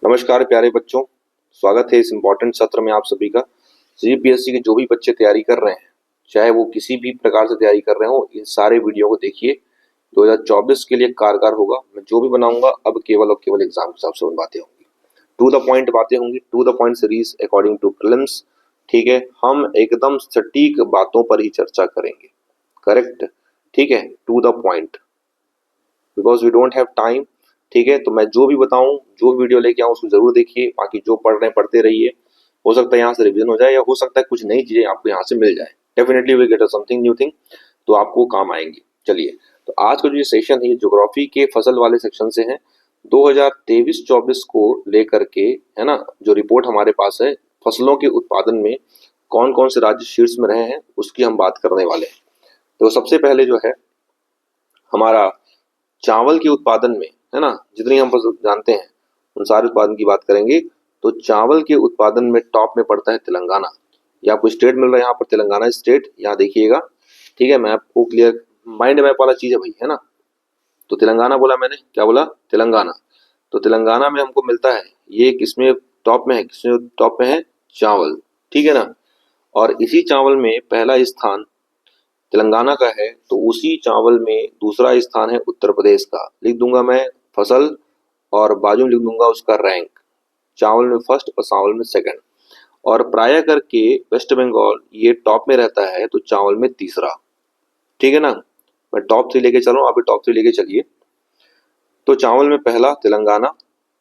नमस्कार प्यारे बच्चों, स्वागत है इस इम्पोर्टेंट सत्र में आप सभी का। सीबीपीएससी के जो भी बच्चे तैयारी कर रहे हैं, चाहे वो किसी भी प्रकार से तैयारी कर रहे हो, इन सारे वीडियो को देखिए। 2024 के लिए कारगर होगा। मैं जो भी बनाऊंगा अब केवल और केवल एग्जाम के हिसाब से बातें होंगी, टू द पॉइंट बातें होंगी, to the point series according to prelims. ठीक है, हम एकदम सटीक बातों पर ही चर्चा करेंगे। करेक्ट, ठीक है, to the point, because we don't have time. ठीक है, तो मैं जो भी बताऊं, जो वीडियो लेके आऊं उसको जरूर देखिए। बाकी जो पढ़ रहे हैं पढ़ते रहिए, हो सकता है यहाँ से रिवीजन हो जाए या हो सकता है कुछ नई चीजें आपको यहाँ से मिल जाए। Definitely will get something new thing, तो आपको काम आएंगी। चलिए, तो आज का जो ये सेशन है ज्योग्राफी के फसल वाले सेक्शन से है। 2023-24 को लेकर के, है ना, जो रिपोर्ट हमारे पास है फसलों के उत्पादन में कौन कौन से राज्य शीर्ष में रहे हैं उसकी हम बात करने वाले हैं। तो सबसे पहले जो है हमारा चावल के उत्पादन में, है ना, जितनी हम जानते हैं उन सारे उत्पादन की बात करेंगे। तो चावल के उत्पादन में टॉप में पड़ता है तेलंगाना। ये आपको स्टेट मिल रहा है यहाँ पर, तेलंगाना स्टेट, यहाँ देखिएगा। ठीक है, मैं आपको क्लियर माइंड मैप वाला चीज है भाई, है ना। तो तेलंगाना बोला मैंने, क्या बोला, तेलंगाना। तो तेलंगाना में हमको मिलता है, ये किसमें टॉप में है, किसमें टॉप में है, चावल। ठीक है ना। और इसी चावल में पहला स्थान तेलंगाना का है, तो उसी चावल में दूसरा स्थान है उत्तर प्रदेश का। लिख दूंगा मैं फसल और बाजू में लिख दूंगा उसका रैंक। चावल में फर्स्ट और चावल में सेकंड। और प्राय करके वेस्ट बंगाल ये टॉप में रहता है, तो चावल में तीसरा। ठीक है ना, मैं टॉप 3 लेके चल रहा हूँ, आप भी टॉप 3 लेके चलिए। तो चावल में पहला तेलंगाना,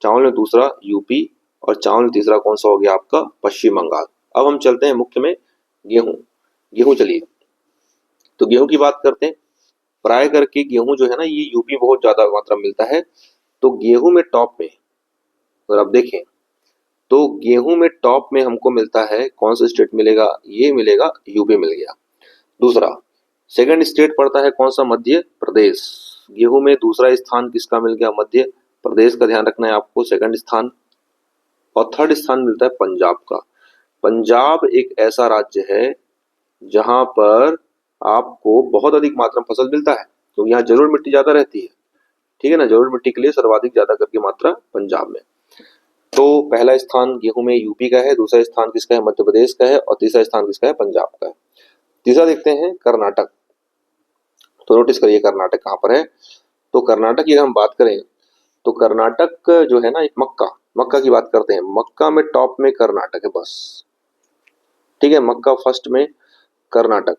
चावल में दूसरा यूपी, और चावल में तीसरा कौन सा हो गया आपका, पश्चिम बंगाल। अब हम चलते हैं मुख्य में गेहूं। गेहूं चलिए, तो गेहूं की बात करते हैं। प्राय करके गेहूं जो है ना, ये यूपी बहुत ज्यादा मात्रा में मिलता है। तो गेहूं में टॉप में, अगर आप देखें तो गेहूं में टॉप में हमको मिलता है, कौन सा स्टेट मिलेगा, ये मिलेगा, यूपी मिल गया। दूसरा सेकंड स्टेट पड़ता है कौन सा, मध्य प्रदेश। गेहूं में दूसरा स्थान किसका मिल गया, मध्य प्रदेश का ध्यान रखना है आपको, सेकंड स्थान। और थर्ड स्थान मिलता है पंजाब का। पंजाब एक ऐसा राज्य है जहां पर आपको बहुत अधिक मात्रा में फसल मिलता है, तो यहाँ जलोढ़ मिट्टी ज्यादा रहती है। ठीक है ना, जलोढ़ मिट्टी के लिए सर्वाधिक ज्यादा करके मात्रा पंजाब में। तो पहला स्थान गेहूं में यूपी का है, दूसरा स्थान किसका है, मध्य प्रदेश का है, और तीसरा स्थान किसका है, पंजाब का है। तीसरा देखते हैं कर्नाटक। तो नोटिस करिए कर्नाटक कहाँ पर है। तो कर्नाटक की अगर हम बात करें तो कर्नाटक जो है ना, एक मक्का की बात करते हैं। मक्का में टॉप में कर्नाटक है बस। ठीक है, मक्का फर्स्ट में, कर्नाटक।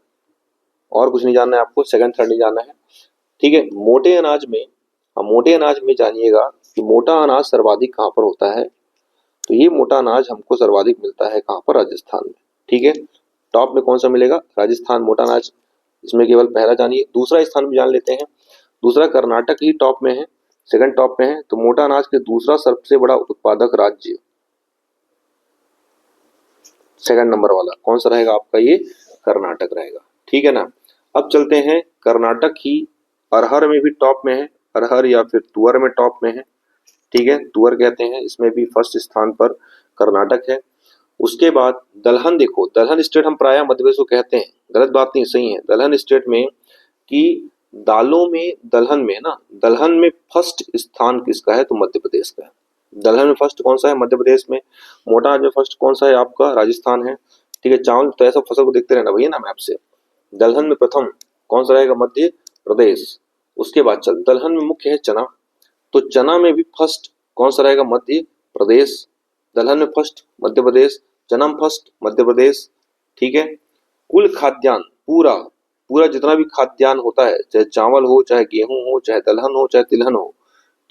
और कुछ नहीं जानना है आपको, सेकंड थर्ड नहीं जानना है। ठीक है, मोटे अनाज में, मोटे अनाज में जानिएगा कि मोटा अनाज सर्वाधिक कहाँ पर होता है। तो ये मोटा अनाज हमको सर्वाधिक मिलता है कहाँ पर, राजस्थान में। ठीक है, टॉप में कौन सा मिलेगा, राजस्थान, मोटा अनाज। इसमें केवल पहला जानिए, दूसरा स्थान भी जान लेते हैं। दूसरा कर्नाटक ही टॉप में है, सेकंड टॉप में है। तो मोटा अनाज के दूसरा सबसे बड़ा उत्पादक राज्य, सेकंड नंबर वाला कौन सा रहेगा आपका, ये कर्नाटक रहेगा। ठीक है ना। अब चलते हैं, कर्नाटक ही अरहर में भी टॉप में है, अरहर या फिर तुअर में टॉप में है। ठीक है, तुअर कहते हैं, इसमें भी फर्स्ट स्थान पर कर्नाटक है। उसके बाद दलहन देखो, दलहन स्टेट हम प्राय मध्य प्रदेश को कहते हैं, गलत बात नहीं, सही है। दलहन स्टेट में कि दालों में, दलहन में ना, दलहन में फर्स्ट स्थान किसका है, तो मध्य प्रदेश का है। दलहन में फर्स्ट कौन सा है, मध्य प्रदेश में। मोटा अनाज में फर्स्ट कौन सा है आपका, राजस्थान है। ठीक है, चावल तो ऐसा फसल को देखते रहना भैया ना मैप से। दलहन में प्रथम कौन सा रहेगा, मध्य प्रदेश। उसके बाद चल, दलहन में मुख्य है चना, तो चना में भी फर्स्ट कौन सा रहेगा, मध्य प्रदेश। दलहन में फर्स्ट मध्य प्रदेश, चना में फर्स्ट मध्य प्रदेश। ठीक है, कुल खाद्यान्न, पूरा पूरा जितना भी खाद्यान्न होता है, चाहे चावल हो, चाहे गेहूं हो, चाहे दलहन हो, चाहे तिलहन हो,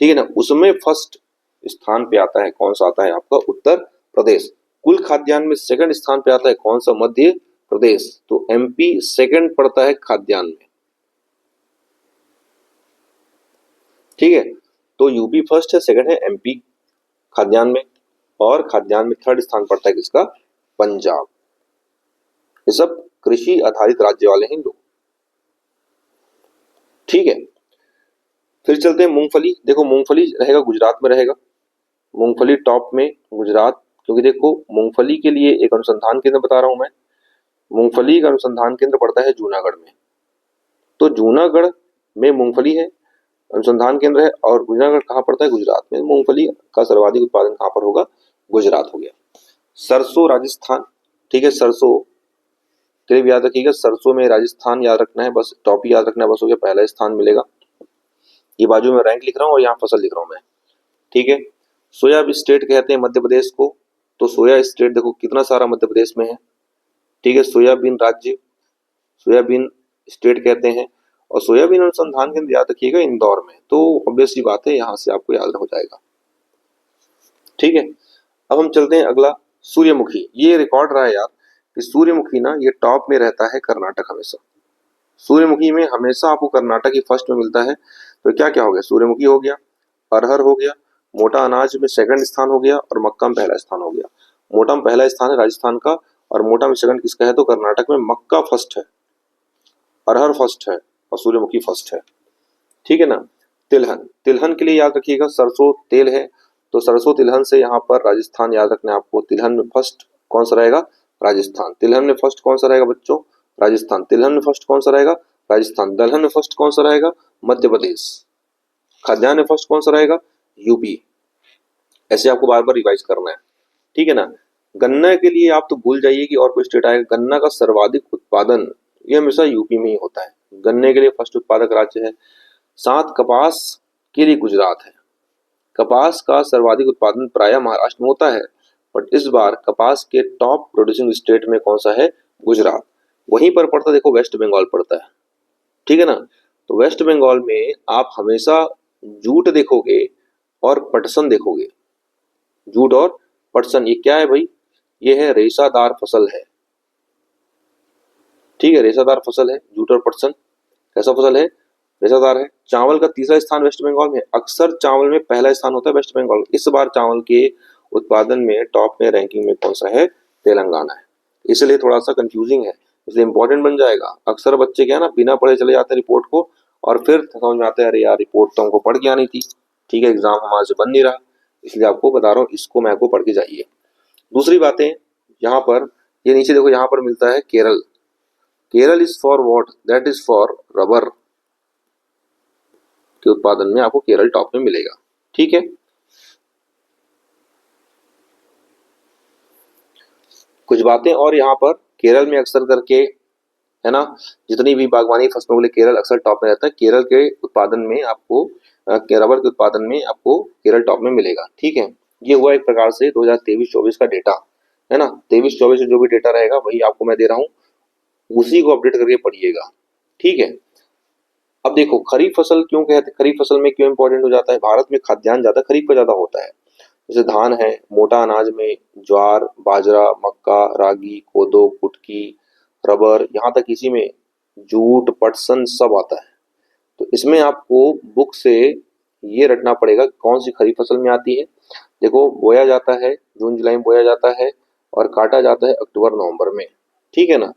ठीक है ना, उसमें फर्स्ट स्थान पे आता है कौन सा, आता है आपका उत्तर प्रदेश। कुल खाद्यान्न में सेकंड स्थान पे आता है कौन सा, मध्य प्रदेश। तो एमपी सेकंड पड़ता है खाद्यान्न में। ठीक है, तो यूपी फर्स्ट है, सेकंड है एमपी खाद्यान्न में, और खाद्यान्न में थर्ड स्थान पड़ता है किसका, पंजाब। ये सब कृषि आधारित राज्य वाले हैं लोग। ठीक है, फिर चलते हैं मूंगफली। देखो मूंगफली रहेगा गुजरात में रहेगा, मूंगफली टॉप में गुजरात। क्योंकि देखो मूंगफली के लिए एक अनुसंधान केंद्र बता रहा हूं मैं, मूंगफली का अनुसंधान केंद्र पड़ता है जूनागढ़ में। तो जूनागढ़ में मूंगफली है, अनुसंधान केंद्र है। और गुजरागढ़ कहाँ पड़ता है? गुजरात में। मूंगफली का सर्वाधिक उत्पादन कहाँ पर होगा? गुजरात हो गया। सरसों राजस्थान, ठीक है, सरसों के लिए भी याद रखिएगा, सरसों में राजस्थान याद रखना है, बस टॉपिक याद रखना है, बस हो गया, पहला स्थान मिलेगा। ये बाजू में रैंक लिख रहा हूँ और यहाँ फसल लिख रहा हूँ मैं, ठीक है। सोया स्टेट कहते हैं मध्य प्रदेश को, तो सोया स्टेट देखो कितना सारा मध्य प्रदेश में है, ठीक है। सोयाबीन राज्य, सोयाबीन स्टेट कहते हैं। और सोयाबीन अनुसंधान केंद्र याद रखिएगा इंदौर में, तो ऑब्वियसली बात है यहाँ से आपको याद हो जाएगा, ठीक है। अब हम चलते हैं अगला, सूर्यमुखी। ये रिकॉर्ड रहा है यार कि सूर्यमुखी ना ये टॉप में रहता है कर्नाटक हमेशा। सूर्यमुखी में हमेशा आपको कर्नाटक ही फर्स्ट में मिलता है। तो क्या क्या हो गया? सूर्यमुखी हो गया, अरहर हो गया, मोटा अनाज में सेकंड स्थान हो गया और मक्का में पहला स्थान हो गया। मोटा में पहला स्थान है राजस्थान का और मोटा में सेकंड किसका है? तो कर्नाटक में मक्का फर्स्ट है, अरहर फर्स्ट है और सूर्यमुखी फर्स्ट है, ठीक है ना। तिलहन, तिलहन के लिए याद रखिएगा सरसों तेल है, तो सरसों तिलहन से यहाँ पर राजस्थान याद रखना है आपको। तिलहन में फर्स्ट कौन सा रहेगा? राजस्थान। तिलहन में फर्स्ट कौन सा रहेगा बच्चों? राजस्थान। तिलहन में फर्स्ट कौन सा रहेगा? राजस्थान। दलहन में फर्स्ट कौन सा रहेगा? मध्य प्रदेश। खाद्यान्न में फर्स्ट कौन सा रहेगा? यूपी। ऐसे आपको बार बार रिवाइज करना है, ठीक है ना। गन्ना के लिए आप तो भूल जाइए कि और कोई स्टेट आएगा। गन्ना का सर्वाधिक उत्पादन ये हमेशा यूपी में ही होता है, गन्ने के लिए फर्स्ट उत्पादक राज्य है। साथ कपास के लिए गुजरात है। कपास का सर्वाधिक उत्पादन प्रायः महाराष्ट्र में होता है, बट इस बार कपास के टॉप प्रोड्यूसिंग स्टेट में कौन सा है? गुजरात। वहीं पर पड़ता देखो वेस्ट बंगाल पड़ता है, ठीक है ना। तो वेस्ट बंगाल में आप हमेशा जूट देखोगे और पटसन देखोगे। जूट और पटसन ये क्या है भाई? ये है रेशादार फसल है, ठीक है, रेशादार फसल है जूट और पटसन। कैसा फसल है? रेशादार है। चावल का तीसरा स्थान वेस्ट बंगाल में। अक्सर चावल में पहला स्थान होता है वेस्ट बंगाल। इस बार चावल के उत्पादन में टॉप में रैंकिंग में कौन सा है? तेलंगाना है। इसलिए थोड़ा सा कंफ्यूजिंग है, इसलिए इंपॉर्टेंट बन जाएगा। अक्सर बच्चे क्या है ना बिना पढ़े चले जाते हैं रिपोर्ट को और फिर समझ में आता है अरे यार रिपोर्ट तो हमको पढ़ के आनी थी, ठीक है, एग्जाम हमारे से बन नहीं रहा। इसलिए आपको बता रहा हूँ इसको मैं को पढ़ के जाइए। दूसरी बातें यहाँ पर, ये नीचे देखो यहाँ पर मिलता है Kerala. Kerala is for what? That is for rubber के उत्पादन में आपको केरल टॉप में मिलेगा, ठीक है। कुछ बातें और यहाँ पर केरल में अक्सर करके है ना, जितनी भी बागवानी फसलों के लिए केरल अक्सर टॉप में रहता है। केरल के उत्पादन में आपको रबर के उत्पादन में आपको केरल टॉप में मिलेगा, ठीक है। ये हुआ एक प्रकार से 2023-24 का डेटा, है ना। 23-24 से जो भी डेटा रहेगा वही आपको मैं दे रहा हूँ, उसी को अपडेट करके पढ़िएगा, ठीक है। अब देखो खरीफ फसल क्यों कहते हैं, खरीफ फसल में क्यों इंपॉर्टेंट हो जाता है? भारत में खाद्यान्न ज्यादा खरीफ का ज्यादा होता है। जैसे धान है, मोटा अनाज में ज्वार, बाजरा, मक्का, रागी, कोदो, कुटकी, रबर, यहाँ तक इसी में जूट, पटसन सब आता है। तो इसमें आपको बुक से ये रटना पड़ेगा कौन सी खरीफ फसल में आती है। देखो बोया जाता है जून जुलाई में बोया जाता है और काटा जाता है अक्टूबर नवंबर में, ठीक है ना।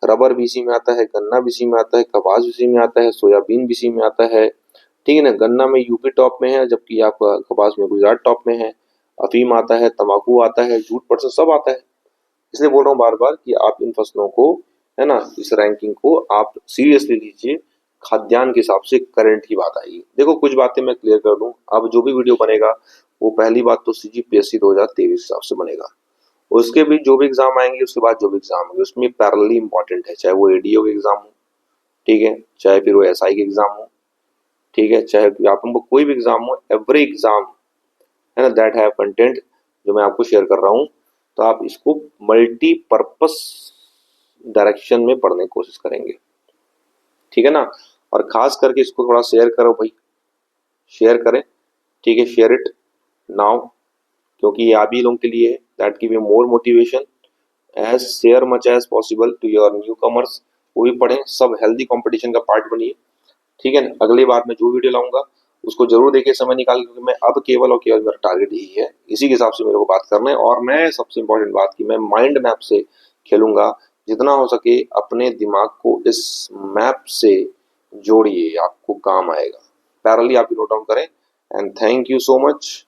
रबर भी इसी में आता है, गन्ना भी इसी में आता है, कपास भी इसी में आता है, सोयाबीन भी इसी में आता है, ठीक है ना। गन्ना में यूपी टॉप में है जबकि आपका कपास में गुजरात टॉप में है। अफीम आता है, तंबाकू आता है, जूट परसेंट सब आता है। इसलिए बोल रहा हूँ बार बार कि आप इन फसलों को है ना, इस रैंकिंग को आप सीरियसली लीजिए। खाद्यान्न के हिसाब से करंट की बात आएगी। देखो कुछ बातें मैं क्लियर कर दूं, अब जो भी वीडियो बनेगा वो पहली बात तो CGPSC 2023 हिसाब से बनेगा। उसके भी जो भी एग्जाम आएंगे उसके बाद जो भी एग्जाम होंगे उसमें पैरेलली इंपॉर्टेंट है, चाहे वो ADO के एग्जाम हो, ठीक है, चाहे फिर वो SI के एग्जाम हो, ठीक है, चाहे आप हमको कोई भी एग्जाम हो, एवरी एग्जाम है ना दैट हैव कंटेंट जो मैं आपको शेयर कर रहा हूँ। तो आप इसको मल्टीपर्पस डायरेक्शन में पढ़ने की कोशिश करेंगे, ठीक है ना। और खास करके इसको थोड़ा शेयर करो भाई, शेयर करें, ठीक है, शेयर इट नाउ, क्योंकि ये आप ही लोगों के लिए है। That give you more motivation as share much as possible to your newcomers. वो भी पढ़ें, सब हेल्दी कंपटीशन का पार्ट बनिए, ठीक है ना। अगली बार मैं जो वीडियो लाऊंगा उसको जरूर देखिए समय निकाल, क्योंकि मैं अब केवल और केवल मेरा टारगेट यही है, इसी के हिसाब से मेरे को बात करना है। और मैं सबसे इंपॉर्टेंट बात की मैं माइंड मैप से खेलूंगा, जितना हो सके अपने दिमाग को इस मैप से जोड़िए, आपको काम आएगा। पैरेलली आप नोट डाउन करें। And thank you so much.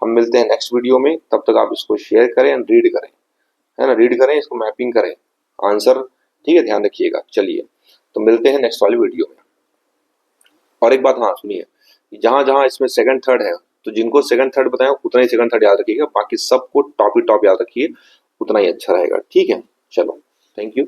हम मिलते हैं नेक्स्ट वीडियो में, तब तक आप इसको शेयर करें एंड रीड करें, है ना, रीड करें, इसको मैपिंग करें आंसर, ठीक है, ध्यान रखिएगा। चलिए तो मिलते हैं नेक्स्ट वाली वीडियो में। और एक बात हाँ सुनिए, जहां जहां इसमें सेकंड थर्ड है, तो जिनको सेकंड थर्ड बताया उतना ही सेकंड थर्ड याद रखिएगा, बाकी सबको टॉप ही टॉप याद रखिए, उतना ही अच्छा रहेगा। ठीक है, चलो, थैंक यू।